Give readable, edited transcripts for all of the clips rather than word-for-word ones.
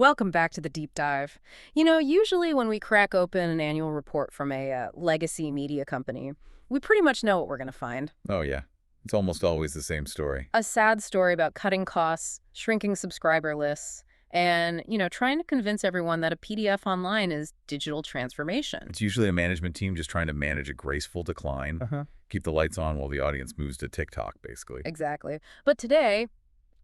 Welcome back to the deep dive. Usually when we crack open an annual report from a legacy media company, we pretty much know what we're going to find. Oh, yeah. It's almost always the same story. A sad story about cutting costs, shrinking subscriber lists, and, trying to convince everyone that a PDF online is digital transformation. It's usually a management team just trying to manage a graceful decline, keep the lights on while the audience moves to TikTok, basically. Exactly. But today,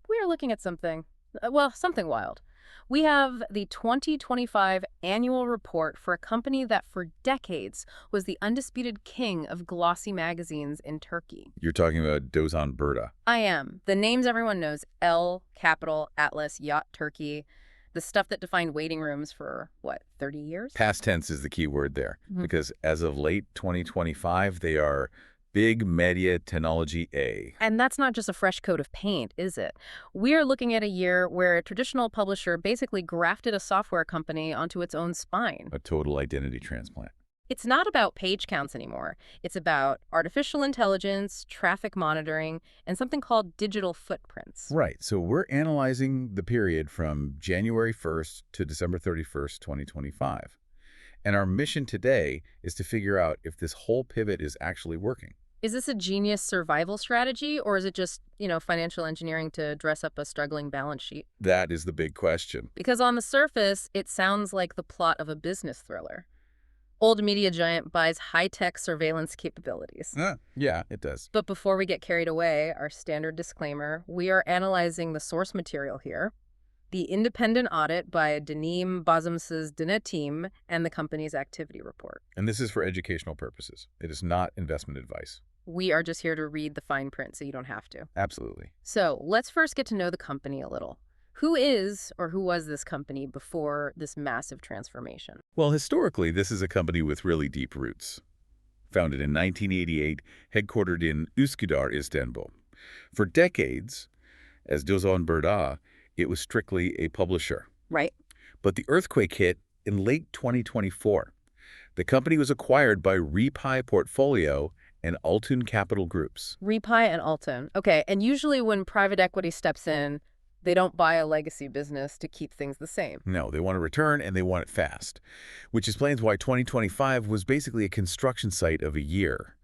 we are looking at something wild. We have the 2025 annual report for a company that for decades was the undisputed king of glossy magazines in Turkey. You're talking about Dozan Burda. I am. The names everyone knows: L, Capital, Atlas, Yacht Turkey, the stuff that defined waiting rooms for, 30 years? Past tense is the key word there, Mhm. because as of late 2025, they are Big Media Technology A. And that's not just a fresh coat of paint, is it? We're looking at a year where a traditional publisher basically grafted a software company onto its own spine. A total identity transplant. It's not about page counts anymore. It's about artificial intelligence, traffic monitoring, and something called digital footprints. Right. So we're analyzing the period from January 1st to December 31st, 2025. And our mission today is to figure out if this whole pivot is actually working. Is this a genius survival strategy, or is it just, financial engineering to dress up a struggling balance sheet? That is the big question. Because on the surface, it sounds like the plot of a business thriller. Old media giant buys high-tech surveillance capabilities. Yeah, it does. But before we get carried away, our standard disclaimer: we are analyzing the source material here, the independent audit by Danim Bazımsız Denetim, and the company's activity report. And this is for educational purposes. It is not investment advice. We are just here to read the fine print so you don't have to. Absolutely. So let's first get to know the company a little. Who is or who was this company before this massive transformation? Well, historically, this is a company with really deep roots. Founded in 1988, headquartered in Üsküdar, Istanbul. For decades, as Dozan Burda, it was strictly a publisher. Right. But the earthquake hit in late 2024. The company was acquired by Repai Portfolio and Altun Capital Groups. Repai and Alton. Okay, and usually when private equity steps in, they don't buy a legacy business to keep things the same. No, they want a return and they want it fast, which explains why 2025 was basically a construction site of a year.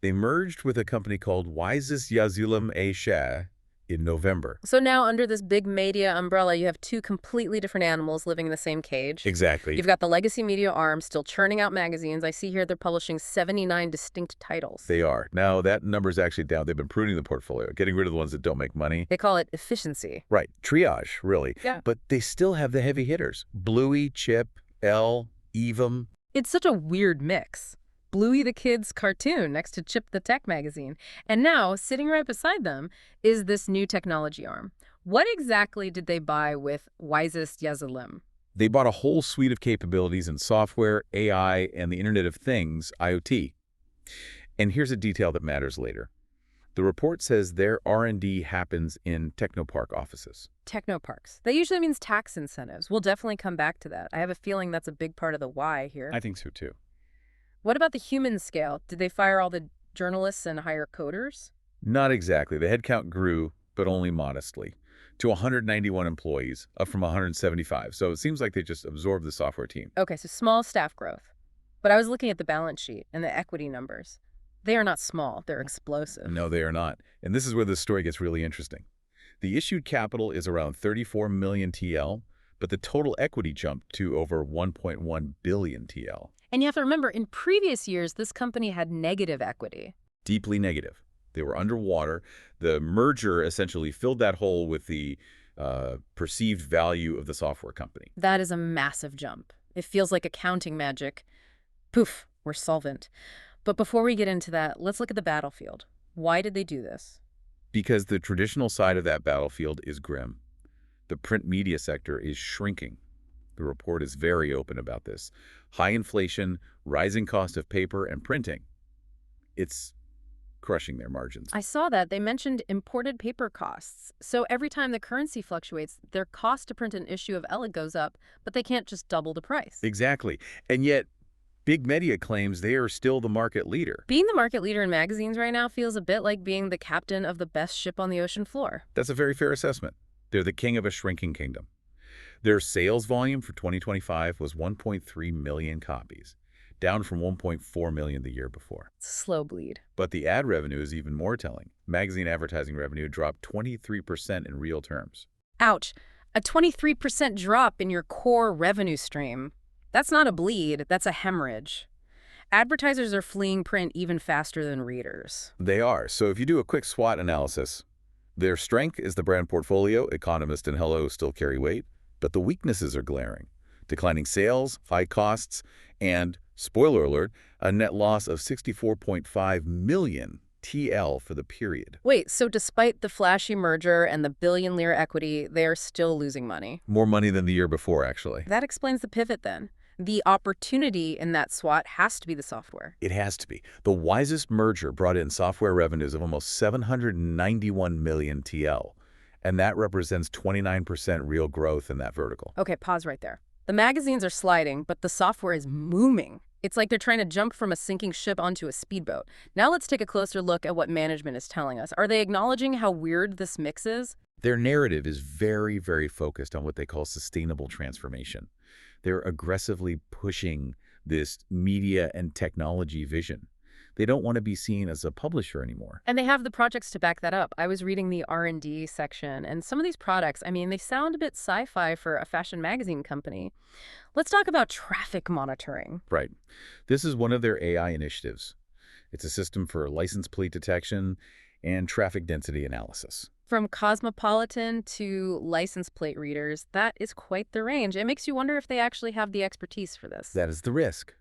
They merged with a company called Wisest Yazılım AŞ in November. So now under this big media umbrella, you have two completely different animals living in the same cage. Exactly. You've got the legacy media arm still churning out magazines. I see here they're publishing 79 distinct titles. They are. Now, that number's actually down. They've been pruning the portfolio, getting rid of the ones that don't make money. They call it efficiency. Right. Triage, really. Yeah. But they still have the heavy hitters. Bluey, Chip, Elle, Evum. It's such a weird mix. Bluey the Kid's cartoon next to Chip the Tech magazine. And now, sitting right beside them, is this new technology arm. What exactly did they buy with Wisest Yazılım? They bought a whole suite of capabilities in software, AI, and the Internet of Things, IoT. And here's a detail that matters later. The report says their R&D happens in Technopark offices. Technoparks. That usually means tax incentives. We'll definitely come back to that. I have a feeling that's a big part of the why here. I think so, too. What about the human scale? Did they fire all the journalists and hire coders? Not exactly. The headcount grew, but only modestly, to 191 employees, up from 175. So it seems like they just absorbed the software team. Okay, so small staff growth. But I was looking at the balance sheet and the equity numbers. They are not small. They're explosive. No, they are not. And this is where the story gets really interesting. The issued capital is around 34 million TL, but the total equity jumped to over 1.1 billion TL. And you have to remember, in previous years, this company had negative equity. Deeply negative. They were underwater. The merger essentially filled that hole with the perceived value of the software company. That is a massive jump. It feels like accounting magic. Poof, we're solvent. But before we get into that, let's look at the battlefield. Why did they do this? Because the traditional side of that battlefield is grim. The print media sector is shrinking. The report is very open about this. High inflation, rising cost of paper and printing. It's crushing their margins. I saw that. They mentioned imported paper costs. So every time the currency fluctuates, their cost to print an issue of Ella goes up, but they can't just double the price. Exactly. And yet, Big Media claims they are still the market leader. Being the market leader in magazines right now feels a bit like being the captain of the best ship on the ocean floor. That's a very fair assessment. They're the king of a shrinking kingdom. Their sales volume for 2025 was 1.3 million copies, down from 1.4 million the year before. Slow bleed. But the ad revenue is even more telling. Magazine advertising revenue dropped 23% in real terms. Ouch. A 23% drop in your core revenue stream. That's not a bleed, that's a hemorrhage. Advertisers are fleeing print even faster than readers. They are. So if you do a quick SWOT analysis, their strength is the brand portfolio. Economist and Hello still carry weight, but the weaknesses are glaring. Declining sales, high costs, and, spoiler alert, a net loss of 64.5 million TL for the period. Wait, so despite the flashy merger and the billion-lira equity, they are still losing money? More money than the year before, actually. That explains the pivot then. The opportunity in that SWOT has to be the software. It has to be. The wisest merger brought in software revenues of almost 791 million TL, and that represents 29% real growth in that vertical. Okay, pause right there. The magazines are sliding, but the software is booming. It's like they're trying to jump from a sinking ship onto a speedboat. Now let's take a closer look at what management is telling us. Are they acknowledging how weird this mix is? Their narrative is very, very focused on what they call sustainable transformation. They're aggressively pushing this media and technology vision. They don't want to be seen as a publisher anymore. And they have the projects to back that up. I was reading the R&D section, and some of these products, I mean, they sound a bit sci-fi for a fashion magazine company. Let's talk about traffic monitoring. Right. This is one of their AI initiatives. It's a system for license plate detection and traffic density analysis. From Cosmopolitan to license plate readers, that is quite the range. It makes you wonder if they actually have the expertise for this. That is the risk.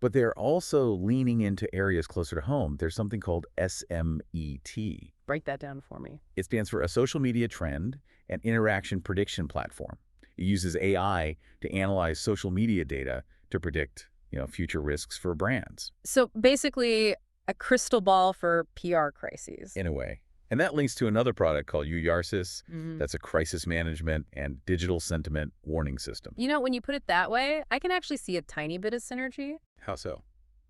But they're also leaning into areas closer to home. There's something called SMET. Break that down for me. It stands for a social media trend and interaction prediction platform. It uses AI to analyze social media data to predict, future risks for brands. So basically, a crystal ball for PR crises. In a way. And that links to another product called UYARSIS. Mm-hmm. That's a crisis management and digital sentiment warning system. When you put it that way, I can actually see a tiny bit of synergy. How so?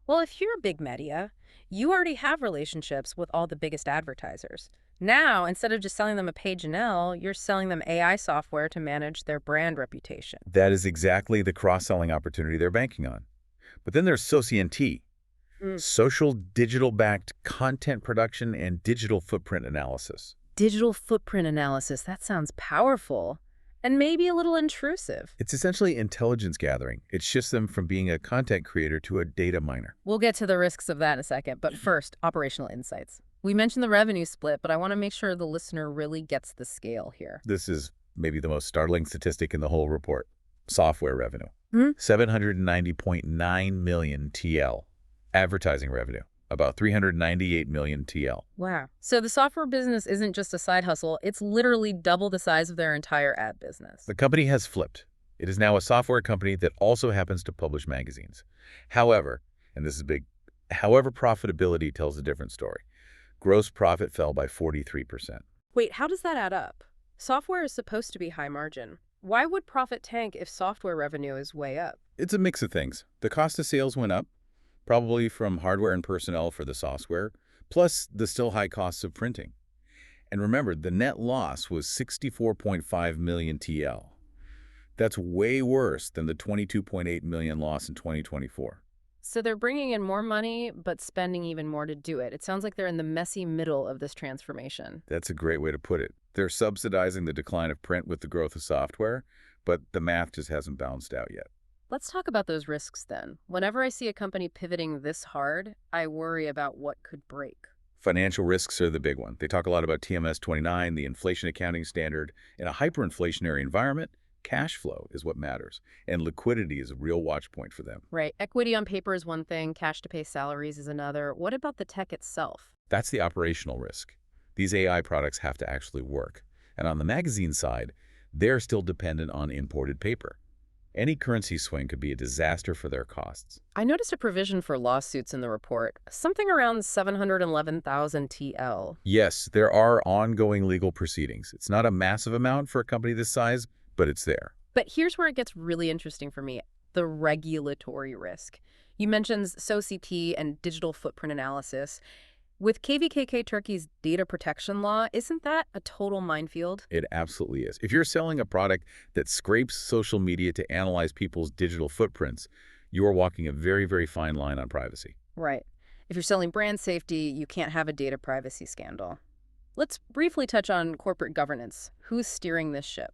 Well, if you're big media, you already have relationships with all the biggest advertisers. Now, instead of just selling them a Page & L, you're selling them AI software to manage their brand reputation. That is exactly the cross-selling opportunity they're banking on. But then there's SocienT. Social digital-backed content production and digital footprint analysis. Digital footprint analysis, that sounds powerful and maybe a little intrusive. It's essentially intelligence gathering. It shifts them from being a content creator to a data miner. We'll get to the risks of that in a second, but first, operational insights. We mentioned the revenue split, but I want to make sure the listener really gets the scale here. This is maybe the most startling statistic in the whole report. Software revenue. 790.9 million TL. Advertising revenue, about 398 million TL. Wow. So the software business isn't just a side hustle, it's literally double the size of their entire ad business. The company has flipped. It is now a software company that also happens to publish magazines. However, and this is big, profitability tells a different story. Gross profit fell by 43%. Wait, how does that add up? Software is supposed to be high margin. Why would profit tank if software revenue is way up? It's a mix of things. The cost of sales went up, probably from hardware and personnel for the software, plus the still high costs of printing. And remember, the net loss was 64.5 million TL. That's way worse than the 22.8 million loss in 2024. So they're bringing in more money, but spending even more to do it. It sounds like they're in the messy middle of this transformation. That's a great way to put it. They're subsidizing the decline of print with the growth of software, but the math just hasn't balanced out yet. Let's talk about those risks then. Whenever I see a company pivoting this hard, I worry about what could break. Financial risks are the big one. They talk a lot about TMS 29, the inflation accounting standard. In a hyperinflationary environment, cash flow is what matters, and liquidity is a real watch point for them. Right. Equity on paper is one thing, cash to pay salaries is another. What about the tech itself? That's the operational risk. These AI products have to actually work. And on the magazine side, they're still dependent on imported paper. Any currency swing could be a disaster for their costs. I noticed a provision for lawsuits in the report, something around 711,000 TL. Yes, there are ongoing legal proceedings. It's not a massive amount for a company this size, but it's there. But here's where it gets really interesting for me, the regulatory risk. You mentioned SocienT and digital footprint analysis. With KVKK Turkey's data protection law, isn't that a total minefield? It absolutely is. If you're selling a product that scrapes social media to analyze people's digital footprints, you are walking a very, very fine line on privacy. Right. If you're selling brand safety, you can't have a data privacy scandal. Let's briefly touch on corporate governance. Who's steering this ship?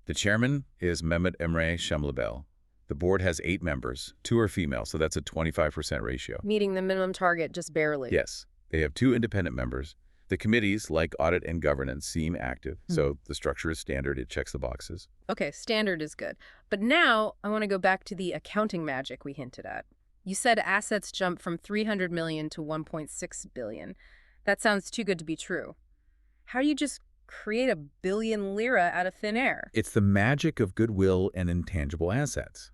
The chairman is Mehmet Emre Şemlibel. The board has 8 members. 2 are female, so that's a 25% ratio. Meeting the minimum target just barely. Yes. They have 2 independent members. The committees, like audit and governance, seem active, so the structure is standard. It checks the boxes. Okay, standard is good. But now I want to go back to the accounting magic we hinted at. You said assets jumped from 300 million to 1.6 billion. That sounds too good to be true. How do you just create a billion lira out of thin air? It's the magic of goodwill and intangible assets.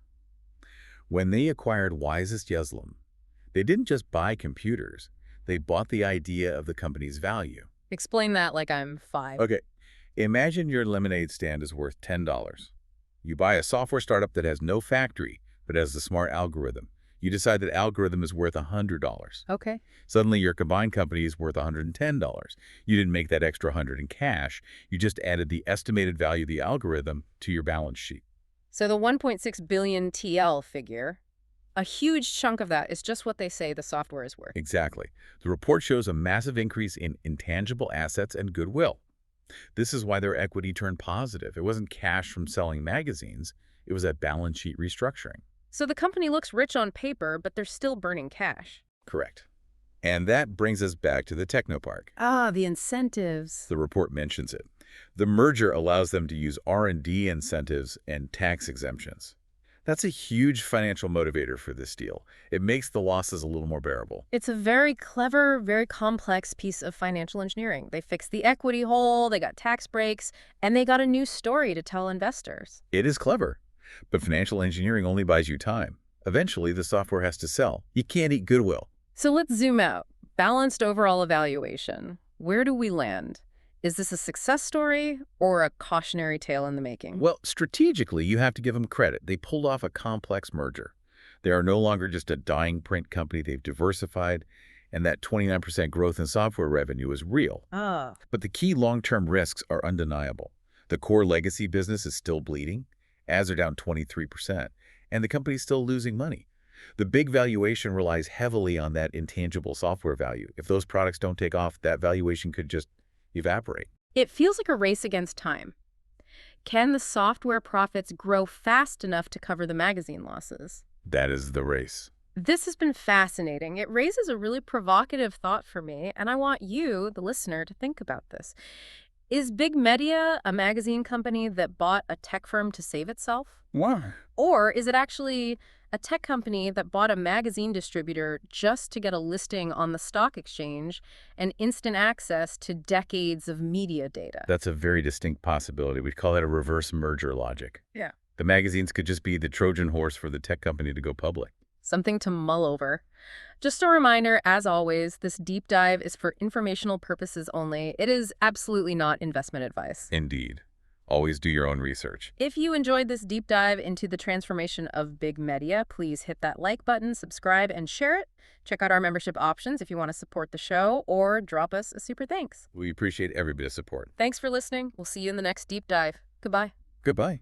When they acquired Wisest Yazılım, they didn't just buy computers. They bought the idea of the company's value. Explain that like I'm 5. Okay, imagine your lemonade stand is worth $10. You buy a software startup that has no factory, but has a smart algorithm. You decide that algorithm is worth $100. Okay. Suddenly, your combined company is worth $110. You didn't make that extra 100 in cash. You just added the estimated value of the algorithm to your balance sheet. So the 1.6 billion TL figure, a huge chunk of that is just what they say the software is worth. Exactly. The report shows a massive increase in intangible assets and goodwill. This is why their equity turned positive. It wasn't cash from selling magazines. It was a balance sheet restructuring. So the company looks rich on paper, but they're still burning cash. Correct. And that brings us back to the Technopark. Ah, the incentives. The report mentions it. The merger allows them to use R&D incentives and tax exemptions. That's a huge financial motivator for this deal. It makes the losses a little more bearable. It's a very clever, very complex piece of financial engineering. They fixed the equity hole, they got tax breaks, and they got a new story to tell investors. It is clever, but financial engineering only buys you time. Eventually, the software has to sell. You can't eat goodwill. So let's zoom out. Balanced overall evaluation. Where do we land? Is this a success story or a cautionary tale in the making? Well, strategically, you have to give them credit. They pulled off a complex merger. They are no longer just a dying print company. They've diversified, and that 29% growth in software revenue is real. Ah. But the key long-term risks are undeniable. The core legacy business is still bleeding. Ads are down 23%, and the company's still losing money. The big valuation relies heavily on that intangible software value. If those products don't take off, that valuation could just evaporate. It feels like a race against time. Can the software profits grow fast enough to cover the magazine losses? That is the race. This has been fascinating. It raises a really provocative thought for me, and I want you, the listener, to think about this. Is Big Media a magazine company that bought a tech firm to save itself? Why? Or is it actually a tech company that bought a magazine distributor just to get a listing on the stock exchange and instant access to decades of media data? That's a very distinct possibility. We'd call that a reverse merger logic. Yeah. The magazines could just be the Trojan horse for the tech company to go public. Something to mull over. Just a reminder, as always, this deep dive is for informational purposes only. It is absolutely not investment advice. Indeed. Always do your own research. If you enjoyed this deep dive into the transformation of Big Media, please hit that like button, subscribe, and share it. Check out our membership options if you want to support the show, or drop us a super thanks. We appreciate every bit of support. Thanks for listening. We'll see you in the next deep dive. Goodbye. Goodbye.